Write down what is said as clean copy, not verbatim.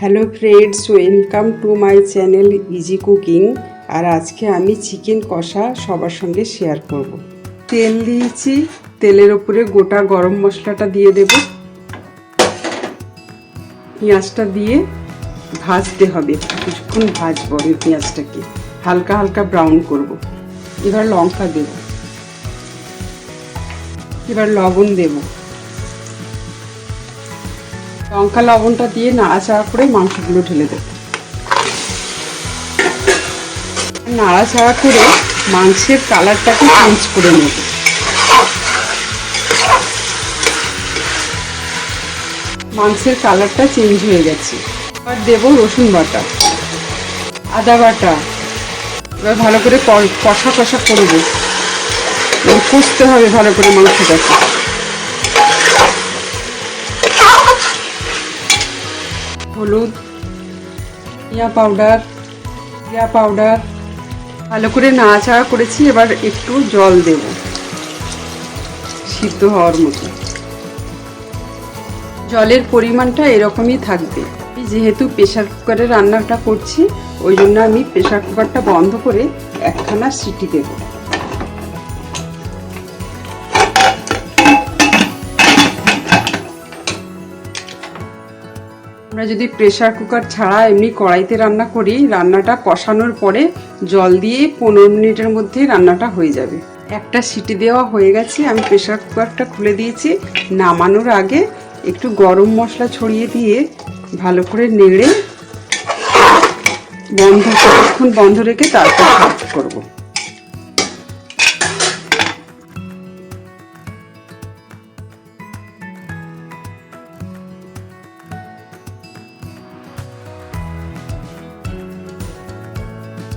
Hello friends, welcome to my channel easy cooking. আর আজকে আমি চিকেন কষা সবার সঙ্গে শেয়ার করব। তেল দিয়েছি, তেলের ওপরে গোটা গরম মশলাটা দিয়ে দেব। পেঁয়াজটা দিয়ে ভাজতে হবে, কিছুক্ষণ ভাজবো আমি পেঁয়াজটাকে, হালকা হালকা ব্রাউন করব। এবার লঙ্কা দেব, এবার লবণ দেব। লঙ্কা লবণটা দিয়ে নাড়াচাড়া করে মাংসগুলো ঢেলে দেব। নাড়াচাড়া করে মাংসের কালারটাকে চেঞ্জ করে নেব। মাংসের কালারটা চেঞ্জ হয়ে গেছে। এবার দেব রসুন বাটা, আদা বাটা। এবার ভালো করে কষা কষা করবো, কষতে হবে ভালো করে মাংসটাকে। হলুদ, ধনিয়া পাউডার, জিরা পাউডার ভালো করে নাড়াচাড়া করেছি। এবার একটু জল দেব সিদ্ধ হওয়ার মতো। জলের পরিমাণটা এরকমই থাকবে। যেহেতু প্রেসার কুকারে রান্নাটা করছি, ওই জন্য আমি প্রেসার কুকারটা বন্ধ করে একখানা সিটি দেব। আমরা যদি প্রেসার কুকার ছাড়া এমনি কড়াইতে রান্না করি, রান্নাটা কষানোর পরে জল দিয়ে 15 মিনিটের মধ্যে রান্নাটা হয়ে যাবে। একটা সিটি দেওয়া হয়ে গেছে, আমি প্রেসার কুকারটা খুলে দিয়েছি। নামানোর আগে একটু গরম মশলা ছড়িয়ে দিয়ে ভালো করে নেড়ে কিছুক্ষণ বন্ধ রেখে তারপর সার্ভ করব।